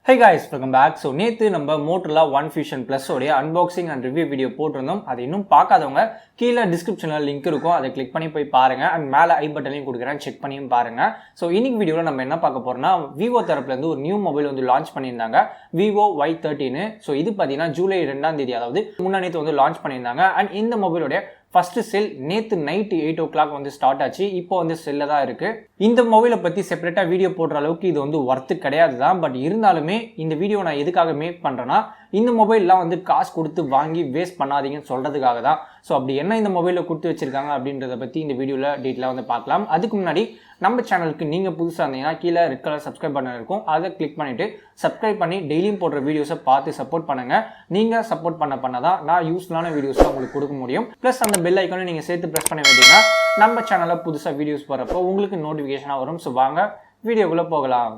Hey guys, welcome back. So நேத்து நம்ம Motorola One Fusion Plus உடைய unboxing and review video போட்டிருந்தோம். அது இன்னும் பார்க்காதவங்க கீழே டிஸ்கிரிப்ஷன்ல லிங்க் இருக்கும், அதை கிளிக் பண்ணி போய் பாருங்க. அண்ட் மேலே ஐ பட்டனையும் கொடுக்குறேன், செக் பண்ணியும் பாருங்க. ஸோ இன்னைக்கு வீடியோவில் நம்ம என்ன பார்க்க போறோம்னா, விவோ தரப்புல இருந்து ஒரு நியூ மொபைல் வந்து லான்ச் பண்ணியிருந்தாங்க, VIVO Y30. ஸோ இது பார்த்தீங்கன்னா ஜூலை 2ஆம் தேதி, அதாவது முன்னாடி வந்து லான்ச் பண்ணியிருந்தாங்க. அண்ட் இந்த மொபைலோடைய ஃபர்ஸ்ட் செல் நேற்று நைட்டு 8 o'clock வந்து ஸ்டார்ட் ஆச்சு. இப்போ வந்து செல்ல தான் இருக்கு. இந்த மொபைலை பற்றி செப்பரேட்டாக வீடியோ போடுற அளவுக்கு இது வந்து ஒர்த்து கிடையாது தான். பட் இருந்தாலுமே இந்த வீடியோ நான் எதுக்காக மேக் பண்ணுறேன்னா, இந்த மொபைல்லாம் வந்து காசு கொடுத்து வாங்கி வேஸ்ட் பண்ணாதீங்கன்னு சொல்கிறதுக்காக தான். ஸோ அப்படி என்ன இந்த மொபைலில் கொடுத்து வச்சிருக்காங்க அப்படின்றத பற்றி இந்த வீடியோவில் டீட்டெயிலாக வந்து பார்க்கலாம். அதுக்கு முன்னாடி நம்ம சேனலுக்கு நீங்கள் புதுசாக இருந்தீங்கன்னா கீழே ரெட் கலர் சப்ஸ்கிரைப் பண்ண இருக்கும், அதை கிளிக் பண்ணிவிட்டு சப்ஸ்கிரைப் பண்ணி டெய்லியும் போடுற வீடியோஸை பார்த்து சப்போர்ட் பண்ணுங்கள். நீங்கள் சப்போர்ட் பண்ண தான் நான் யூஸ்ஃபுல்லான வீடியோஸ்லாம் உங்களுக்கு கொடுக்க முடியும். ப்ளஸ் அந்த பெல் ஐக்கானை நீங்கள் சேர்த்து ப்ரெஸ் பண்ண வேண்டியதுன்னா நம்ம சேனலில் புதுசாக வீடியோஸ் போகிறப்போ உங்களுக்கு நோட்டிஃபிகேஷனாக வரும். ஸோ வாங்க வீடியோக்குள்ளே போகலாம்.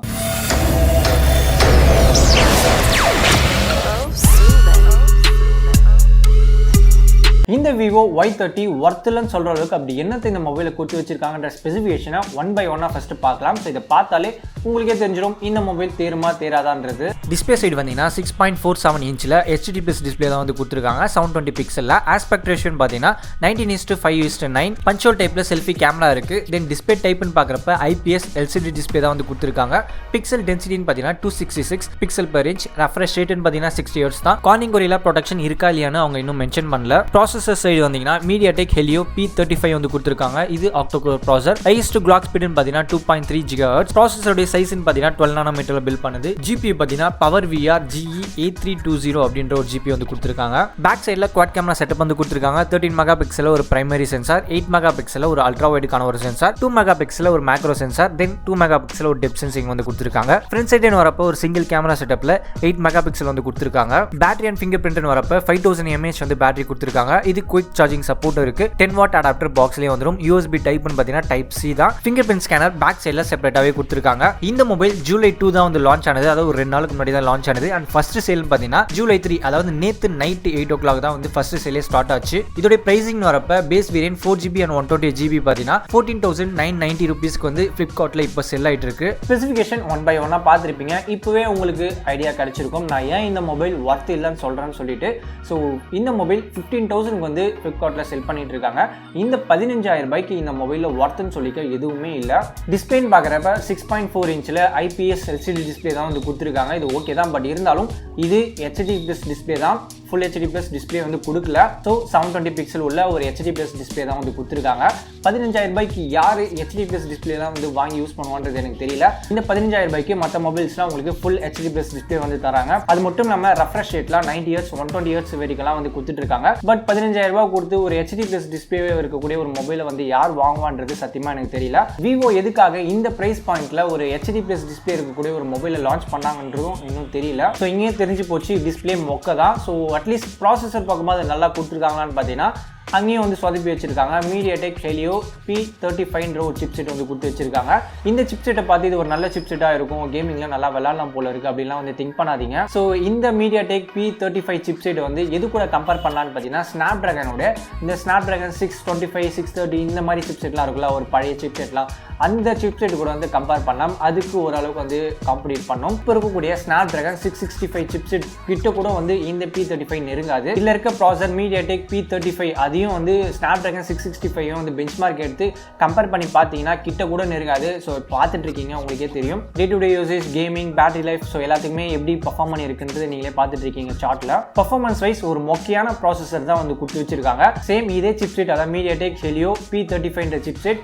இந்த விவோ Y30 ஒர்த்துலன்னு சொல்ற அளவுக்கு அப்படி என்னத்தை இந்த மொபைலை கொடுத்து வச்சிருக்காங்கன்ற ஸ்பெசிஃபிகேஷனை ஒன் பை ஒன்னா ஃபர்ஸ்ட் பார்க்கலாம். ஸோ இதை பார்த்தாலே உங்களுக்கே தெரிஞ்சிடும் இந்த மொபைல் தேருமா தேராதான்றது. டிஸ்பிளே சைடு வந்தீங்கன்னா 6.47 இன்ச்சில் HD+ டிஸ்பிளே தான் வந்து கொடுத்துருக்காங்க, 720 பிக்சலில். ஆஸ்பெக்ட் ரேஷியோன்னு பார்த்தீங்கன்னா 19:5:9. பஞ்சோல் டைப்பில் செல்ஃபி கேமரா இருக்கு. தென் டிஸ்பிளே டைப்னு பார்க்குறப்ப IPS LCD டிஸ்பிளே தான் வந்து கொடுத்துருக்காங்க. பிக்சல் டென்சிட்டின்னு பார்த்தீங்கன்னா 266 பிக்சல் per inch. ரெஃப்ரெஷ் ரேட்னு பார்த்தீங்கன்னா 60 Hz தான். கார்னிங் கொரில்லா ப்ரொடெக்ஷன் இருக்கா இல்லையான்னு அவங்க இன்னும் மென்ஷன் பண்ணல. ப்ராசஸர் சைடு வந்தீங்கன்னா MediaTek Helio P35 வந்து கொடுத்துருக்காங்க. இது ஆக்டோகோர் ப்ராசஸர். ஹையஸ்ட் கிளாக் ஸ்பீடுன்னு பார்த்தீங்கன்னா 2.3 GHz. ப்ராசஸருடைய சைஸ்ன்னு பார்த்தீங்கன்னா 12 nanometerல பில்ட் பண்ணுது. GPU பார்த்தீங்கன்னா பவர் VR GE8320 அப்படின்ற ஒரு GPU வந்து கொடுத்துருக்காங்க. பேக் சைடில் குவாட் கேமரா செட்டப் வந்து கொடுத்துருக்காங்க. 13 மெகா பிக்சல் ஒரு பிரைமரி சென்சார், 8 மெகா பிக்சல் ஒரு அல்ட்ரா வைடுக்கான ஒரு சென்சார், 2 மெகா பிக்சல் ஒரு மேக்ரோ சென்சார், தென் 2 மெகா பிக்சல் ஒரு டெப்த் சென்சிங் வந்து கொடுத்துருக்காங்க. ஃப்ரண்ட் சைடுன்னு வரப்போ ஒரு சிங்கிள் கேமரா செட்டப்ல 8 மெகா பிக்சல் வந்து கொடுத்துருக்காங்க. பேட்டரி அண்ட் ஃபிங்கர் பிரிண்ட்னு வரப்போ 5000 mAh வந்து பேட்டரி கொடுத்துருக்காங்க. இது குயிக் சார்ஜிங் சப்போர்ட் இருக்கு. 10 வாட் அடாப்டர் பாக்ஸ்லயே வந்துரும். USB டைப்னு பார்த்தீங்கன்னா டைப் C தான். ஃபிங்கர் பிரிண்ட் ஸ்கேனர் பேக் சைடுல செப்பரேட்டாவே கொடுத்துருக்காங்க. இந்த மொபைல் ஜூலை 2 தான் வந்து லான்ச் ஆனது, அதாவது ஒரு 2 நாளுக்கு முன்னாடி தான் லான்ச் ஆனது. அண்ட் ஃபர்ஸ்ட் சேல் பார்த்தீங்கன்னா ஜூலை 3, அதாவது நேத்து நைட் 8 o'clock தான் வந்து ஃபர்ஸ்ட் சேலே ஸ்டார்ட் ஆச்சு. இதோட பிரைசிங் வரப்ப base variant 4GB and 128GB பார்த்தீங்கன்னா 14,990 ரூபீஸ்க்கு வந்து ஃபிளிப்கார்ட்ல இப்போ செல் ஆயிட்டு இருக்கு. ஸ்பெசிஃபிகேஷன் ஒன் பை ஒன்னா பார்த்துருப்பீங்க. இப்பவே உங்களுக்கு ஐடியா கிடைச்சிருக்கும் நான் ஏன் இந்த மொபைல் ஒர்த் இல்லைன்னு சொல்றேன்னு சொல்லிட்டு. ஸோ இந்த மொபைல் 15,000 வந்து ஃபிளிப்கார்ட்ல செல் பண்ணிட்டு இருக்காங்க. இந்த 15,000 ரூபாய்க்கு இந்த மொபைல்ல ஒர்த்துன்னு சொல்லிக்க எதுவுமே இல்லை. டிஸ்பிளேன்னு பார்க்குறப்ப 6.4 இன்ச்சில் IPS LCD டிஸ்பிளே தான் வந்து கொடுத்துருக்காங்க. இது ஓகே தான், பட் இருந்தாலும் இது HD+ டிஸ்பிளே தான், ஃபுல் HD+ டிஸ்பிளே வந்து கொடுக்கல. ஸோ 720 பிக்சல் உள்ள ஒரு HD+ டிஸ்பிளே தான் வந்து கொடுத்துருக்காங்க. 15,000 ரூபாய்க்கு யார் HD+ டிஸ்பிளே தான் வந்து வாங்கி யூஸ் பண்ணுவான்றது எனக்கு தெரியல. இந்த 15,000 ரூபாய்க்கு மற்ற மொபைல்ஸ்லாம் உங்களுக்கு ஃபுல் HD+ டிஸ்பிளே வந்து தராங்க. அது மட்டும் நம்ம ரெஃப்ரெஷ் ரேட்லாம் 90 Hz 120 Hz வரைக்கும் வந்து கொடுத்துட்டு இருக்காங்க. பட் 15,000 ரூபாய் கொடுத்து ஒரு HD+ டிஸ்பிளே இருக்கக்கூடிய ஒரு மொபைலை வந்து யார் வாங்குவான்றது சத்தியமா எனக்கு தெரியல. விவோ எதுக்காக இந்த பிரைஸ் பாயிண்ட்ல ஒரு HD+ டிஸ்பிளே இருக்கக்கூடிய ஒரு மொபைலை லான்ச் பண்ணாங்கன்றதும் இன்னும் தெரியல. ஸோ இங்கே தெரிஞ்சு போச்சு டிஸ்பிளே மொக்க தான். ஸோ அட்லீஸ்ட் ப்ராசஸர் பார்க்கும்போது நல்லா கொடுத்துருக்காங்களான்னு பார்த்தீங்கன்னா அங்கேயும் வந்து சொதப்பி வச்சிருக்காங்க. MediaTek Helio P35 ஒரு சிப்செட் வந்து கொடுத்து வச்சிருக்காங்க. இந்த சிப்செட்டை பார்த்து இது ஒரு நல்ல சிப்செட்டாக இருக்கும், கேமிங்ல நல்லா விளாடலாம் போல இருக்கு அப்படின்லாம் வந்து திங்க் பண்ணாதீங்க. ஸோ இந்த MediaTek P35 சிப்செட் வந்து எது கூட கம்பேர் பண்ணலான்னு பார்த்தீங்கன்னா ஸ்னாப்டிராகனோட இந்த ஸ்னாப்டிராகன் 625 630 இந்த மாதிரி சிப்செட்லாம் இருக்குல்ல, ஒரு பழைய சிப்செட்லாம், அந்த சிப்செட் கூட வந்து கம்பேர் பண்ணலாம். அதுக்கு ஓரளவுக்கு வந்து காம்படிட் பண்ணோம். இப்போ இருக்கக்கூடிய ஸ்னாப்டிராகன் 665 சிப்செட் கிட்ட கூட வந்து இந்த P35 நெருங்காது. இதில் இருக்க ப்ராசஸர் MediaTek P35 அதையும் வந்து ஸ்னாப்டிராகன் 665 வந்து பெஞ்ச்மார்க் எடுத்து கம்பேர் பண்ணி பார்த்தீங்கன்னா கிட்ட கூட நெருங்காது. ஸோ பார்த்துட்டு இருக்கீங்க, உங்களுக்கே தெரியும். Day to day usage, gaming, battery life, so எல்லாத்துக்குமே எப்படி பர்ஃபார்ம் பண்ணி இருக்குன்றது நீங்களே பார்த்துட்டு இருக்கீங்க சார்ட்ல. பர்ஃபார்மன்ஸ் வைஸ் ஒரு மொக்கையான ப்ராசஸர் தான் வந்து கொடுத்து வச்சிருக்காங்க. சேம் இதே சிப்செட், அதாவது MediaTek Helio P35 chipset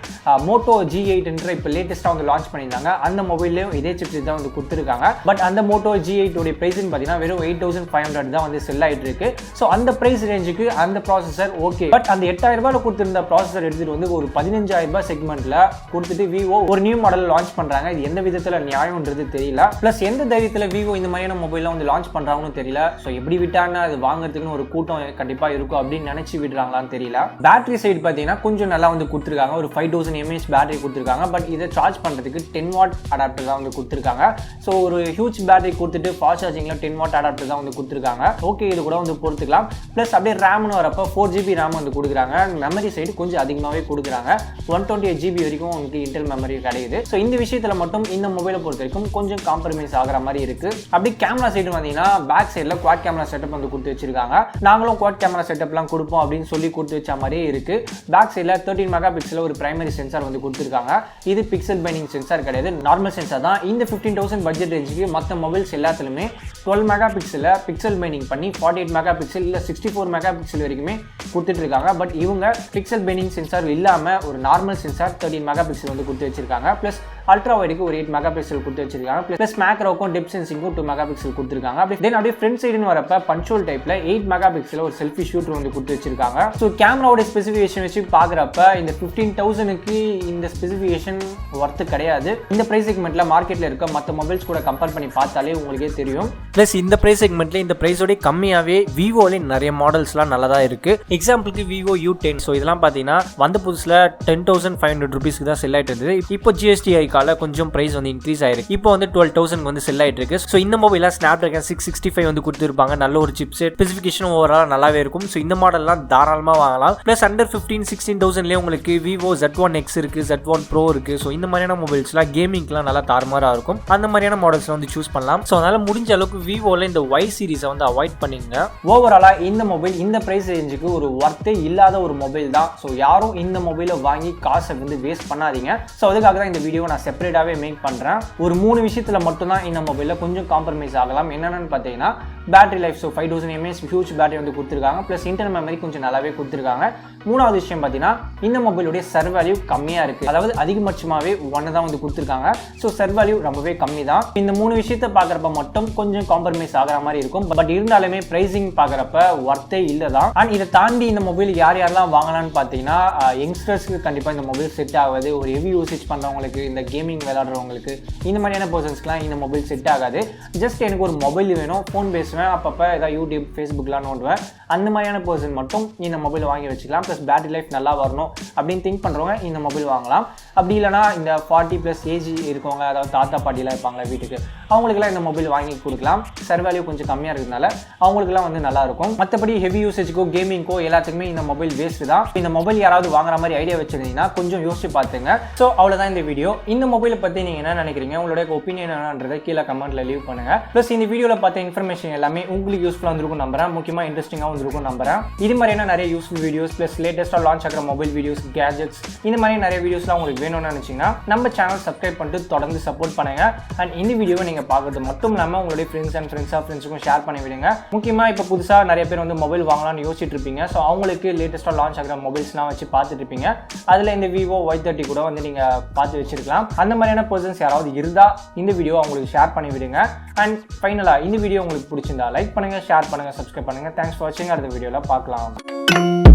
Moto G8 இப்போ லேட்டஸ்டா வந்து லான்ச் பண்ணியிருந்தாங்க. அந்த மொபைல்லையும் இதே சிப்செட் தான் வந்து கொடுத்துருக்காங்க. பட் அந்த Moto G8 உடைய பிரைஸ்ன்னு பார்த்தீங்கன்னா வெறும் 8,500 தான் வந்து செல் ஆயிட்டு இருக்கு. ஸோ அந்த பிரைஸ் ரேஞ்சுக்கு அந்த ப்ராசஸர் ஓகே. பட் அந்த 8,000 ரூபாயில கொடுத்திருந்த ப்ராசஸர் எடுத்துட்டு வந்து ஒரு 15,000 ரூபாய் செக்மெண்ட்ல கொடுத்துட்டு விவோ ஒரு நியூ மாடல் லான்ச் பண்றாங்க. இது எந்த விதத்துல நியாயம்ன்றது தெரியல. பிளஸ் எந்த தைரியத்துல விவோ இந்த மாதிரியான மொபைல்லாம் வந்து லான்ச் பண்றாங்கன்னு தெரியல. ஸோ எப்படி விட்டாங்கன்னா அது வாங்குறதுக்குன்னு ஒரு கூட்டம் கண்டிப்பா இருக்கும் அப்படின்னு நினைச்சு விடுறாங்களான்னு தெரியல. பேட்டரி சைடு பார்த்தீங்கன்னா கொஞ்சம் நல்லா வந்து கொடுத்துருக்காங்க. ஒரு 5000 mAh பேட்டரி கொடுத்துருக்காங்க. கொடுத்துருக்காங்க. பட் இதை சார்ஜ் பண்ணுறதுக்கு 10 வாட் அடாப்டர் தான் வந்து கொடுத்துருக்காங்க. ஸோ ஒரு ஹியூஜ் பேட்டரி கொடுத்துட்டு ஃபாஸ்ட் சார்ஜிங்கில் 10 வாட் அடாப்டர் தான் வந்து கொடுத்துருக்காங்க. ஓகே, இது கூட வந்து பொறுத்துக்கலாம். ப்ளஸ் அப்படியே ரேம்னு வரப்போ 4GB ரேம் வந்து கொடுக்குறாங்க. மெமரி சைடு கொஞ்சம் அதிகமாகவே கொடுக்குறாங்க. 128GB வரைக்கும் உங்களுக்கு இன்டெல் மெமரி கிடைக்குது. ஸோ இந்த விஷயத்தில் மட்டும் இந்த மொபைலை பொறுத்த வரைக்கும் கொஞ்சம் காம்ப்ரமைஸ் ஆகிற மாதிரி இருக்குது. அப்படி கேமரா சைடு வந்தீங்கன்னா பேக் சைடில் குவாட் கேமரா செட்டப் வந்து கொடுத்து வச்சிருக்காங்க. நாங்களும் குவாட் கேமரா செட்டப்லாம் கொடுப்போம் அப்படின்னு சொல்லி கொடுத்து வச்ச மாதிரியே இருக்குது. பேக் சைடில் 13 மெகா பிக்சல் ஒரு பிரைமரி சென்சார் வந்து கொடுத்துருக்காங்க. இது பிக்சல் பைண்டிங் சென்சார் கிடையாது, நார்மல் சென்சார் தான். இந்த 15,000 பட்ஜெட் ரேஞ்சுக்கு மற்ற மொபைல்ஸ் எல்லாத்துலையுமே 12 மெகா பிக்சலில் பிக்சல் பைண்டிங் பண்ணி 48 மெகா பிக்சல் இல்லை 64 மெகா பிக்சல் வரைக்குமே கொடுத்துட்டு இருக்காங்க. பட் இவங்க பிக்சல் பைண்டிங் சென்சார் இல்லாமல் ஒரு நார்மல் சென்சார் 13 மெகா பிக்சல் வந்து கொடுத்து வச்சிருக்காங்க. ப்ளஸ் அல்ட்ரா வைடுக்கு ஒரு 8 மெகா பிக்சல் கொடுத்து வச்சிருக்காங்க. ப்ளஸ் மேக்ரோக்கும் டெப்த் சென்சிங்கும் 2 மெகா பிக்சல் கொடுத்துருக்காங்க. அப்படியே ஃப்ரண்ட் சைடுன்னு வரப்ப பன்சோல் டைப்ல 8 மெகா பிக்சல் ஒரு செல்ஃபி ஷூட்டர் வந்து கொடுத்து வச்சிருக்காங்க. ஸோ கேமராவோட ஸ்பெசிஃபிகேஷன் வச்சு பார்க்குறப்ப இந்த 15,000க்கு இந்த ஸ்பெசிஃபிகேஷன் ஒர்த்து கிடையாது. இந்த பிரைஸ் செக்மெண்ட்ல மார்க்கெட்ல இருக்க மற்ற மொபைல்ஸ் கூட கம்பேர் பண்ணி பார்த்தாலே உங்களுக்கே தெரியும். ப்ளஸ் இந்த பிரைஸ் செக்மெண்ட்ல இந்த பிரைஸோட கம்மியாவே விவோல நிறைய மாடல்ஸ்லாம் நல்லதா இருக்கு. எக்ஸாம்பிளுக்கு விவோ U10. ஸோ இதெல்லாம் பார்த்தீங்கன்னா வந்த புதுசுல 10,500 ருபீஸ்க்கு தான் செல் ஆயிட்டு இருந்தது. இப்போ GST கால கொஞ்சம் பிரைஸ் வந்து இன்க்ரீஸ் ஆயிருக்கு. இப்போ வந்து 12,000 வந்து செல் ஆயிட்டு இருக்கு. ஸோ இந்த மொபைல ஸ்னாப்டிராகன் 665 வந்து கொடுத்துருப்பாங்க. நல்ல ஒரு சிப்செட், ஸ்பெசிஃபிகேஷன் ஓவரால் நல்லாவே இருக்கும். ஸோ இந்த மாடல்லாம் தாராளமாக வாங்கலாம். ப்ளஸ் அண்டர் 15-16,000லேயே உங்களுக்கு விவோ Z1X இருக்கு, Z1 Pro இருக்கு. ஸோ இந்த மாதிரியான மொபைல்ஸ்லாம் கேமிங்லாம் நல்லா தாறுமாறாக இருக்கும். அந்த மாதிரியான மாடல்ஸ் வந்து சூஸ் பண்ணலாம். ஸோ அதனால முடிஞ்ச அளவுக்கு விவோல இந்த Y சீரிஸை வந்து அவாய்ட் பண்ணிங்க. ஓவராலா இந்த மொபைல் இந்த பிரைஸ் ரேஞ்சுக்கு ஒரு ஒர்த்தே இல்லாத ஒரு மொபைல் தான். ஸோ யாரும் இந்த மொபைலை வாங்கி காசை வந்து வேஸ்ட் பண்ணாதீங்க. ஸோ அதுக்காக தான் இந்த வீடியோ நான் செப்பரேட்டாகவே மேக் பண்ணுறேன். ஒரு 3 விஷயத்தில் மட்டும்தான் இந்த மொபைலில் கொஞ்சம் காம்ப்ரமைஸ் ஆகலாம். என்னென்னு பார்த்தீங்கன்னா battery life. So 5000 mAh huge battery வந்து கொடுத்துருக்காங்க. ப்ளஸ் இன்டர்னல் மெமரி கொஞ்சம் நல்லாவே கொடுத்துருக்காங்க. மூணாவது விஷயம் பார்த்தீங்கன்னா இந்த மொபைலுடைய சர்வ் வேல்யூ கம்மியாக இருக்குது. அதாவது அதிகபட்சமாகவே 1 தான் வந்து கொடுத்துருக்காங்க. ஸோ சர்வ் வேல்யூ ரொம்பவே கம்மி தான். இந்த 3 விஷயத்தை பார்க்குறப்ப மட்டும் கொஞ்சம் காம்ப்ரமைஸ் ஆகிற மாதிரி இருக்கும். பட் இருந்தாலுமே பிரைசிங் பார்க்குறப்ப ஒர்த்தே இல்லை தான். அண்ட் இதை தாண்டி இந்த மொபைல் யாரெல்லாம் வாங்கலாம்னு பார்த்தீங்கன்னா யங்ஸ்டர்ஸ்க்கு கண்டிப்பாக இந்த மொபைல் செட் ஆகாது. ஒரு ஹெவி யூசேஜ் பண்ணுறவங்களுக்கு, இந்த கேமிங் விளையாடுறவங்களுக்கு, இந்த மாதிரியான பர்சன்ஸ்க்குலாம் இந்த மொபைல் செட் ஆகாது. ஜஸ்ட் எனக்கு ஒரு மொபைல் வேணும், ஃபோன் பேசுவேன், அப்பப்போ ஏதாவது யூடியூப், ஃபேஸ்புக்லாம் நோண்டுவேன், அந்த மாதிரியான பர்சன் மட்டும் இந்த மொபைல் வாங்கி வச்சுக்கலாம். ப்ளஸ் பேட்டரி லைஃப் நல்லா வரணும் அப்படின்னு திங்க் பண்ணுறவங்க இந்த மொபைல் வாங்கலாம். அப்படி இல்லைனா இந்த 40+ ஏஜ் இருக்கவங்க, அதாவது தாத்தா பாட்டிலாம் இருப்பாங்களா வீட்டுக்கு, அவங்களுக்குலாம் இந்த மொபைல் வாங்கி கொடுக்கலாம். சர்வ் வேல்யூ கொஞ்சம் கம்மியாக இருக்கிறதுனால அவங்களுக்குலாம் வந்து நல்லா இருக்கும். மற்றபடி ஹெவி யூசேஜுக்கோ கேமிங்கோ எல்லாத்துக்குமே இந்த மொபைல் வேஸ்ட் தான். இந்த மொபைல் யாராவது வாங்குற மாதிரி ஐடியா வச்சிருந்தீங்கன்னா கொஞ்சம் யோசிச்சு பார்த்துங்க. ஸோ அவ்வளோதான் இந்த வீடியோ. இந்த மொபைலை பற்றி நீங்கள் என்ன நினைக்கிறீங்க, உங்களுடைய ஒப்பீனியன் என்னன்றதை கீழே கமெண்ட்ல லீவ் பண்ணுங்க. ப்ளஸ் இந்த வீடியோவில் பார்த்த இன்ஃபர்மேஷன் எல்லாமே உங்களுக்கு யூஸ்ஃபுல்லாக இருந்திருக்கும் நம்புறேன். முக்கியமாக இன்ட்ரெஸ்டிங்காக இருந்திருக்கும் நம்புறேன். இது மாதிரியான நிறைய யூஸ்ஃபுல் வீடியோஸ், ப்ளஸ் லேட்டஸ்ட்டாக லான்ச் ஆகிற மொபைல் வீடியோஸ், கேஜெட்ஸ், இந்த மாதிரி நிறைய வீடியோஸ்லாம் உங்களுக்கு வேணும்னு நினச்சிங்கன்னா நம்ம சேனல் சப்ஸ்கிரைப் பண்ணிட்டு தொடர்ந்து சப்போர்ட் பண்ணுங்க. அண்ட் இந்த வீடியோவை நீங்கள் பார்க்கறது மட்டும் இல்லாமல் உங்களுடைய ஃப்ரெண்ட்ஸுக்கும் ஷேர் பண்ணி விடுங்க. முக்கியமாக இப்போ புதுசாக நிறைய பேர் வந்து மொபைல் வாங்கலாம்னு யோசிச்சுட்டு இருப்பீங்க. ஸோ அவங்களுக்கு லேட்டஸ்ட்டாக லான்ச் ஆகிற மொபைல்ஸ்லாம் வச்சு பார்த்துட்டு இருப்பீங்க. அதில் இந்த VIVO Y30 கூட வந்து நீங்கள் பார்த்து வச்சிருக்கலாம். அந்த மாதிரியான பர்சன்ஸ் யாராவது இருந்தால் இந்த வீடியோ அவங்களுக்கு ஷேர் பண்ணி விடுங்க. அண்ட் ஃபைனலாக இந்த வீடியோ உங்களுக்கு பிடிச்சிருந்தா லைக் பண்ணுங்கள், ஷேர் பண்ணுங்கள், சப்ஸ்கிரைப் பண்ணுங்கள். தேங்க்ஸ் ஃபார் வாட்சிங். அடுத்த வீடியோவில் பார்க்கலாம்.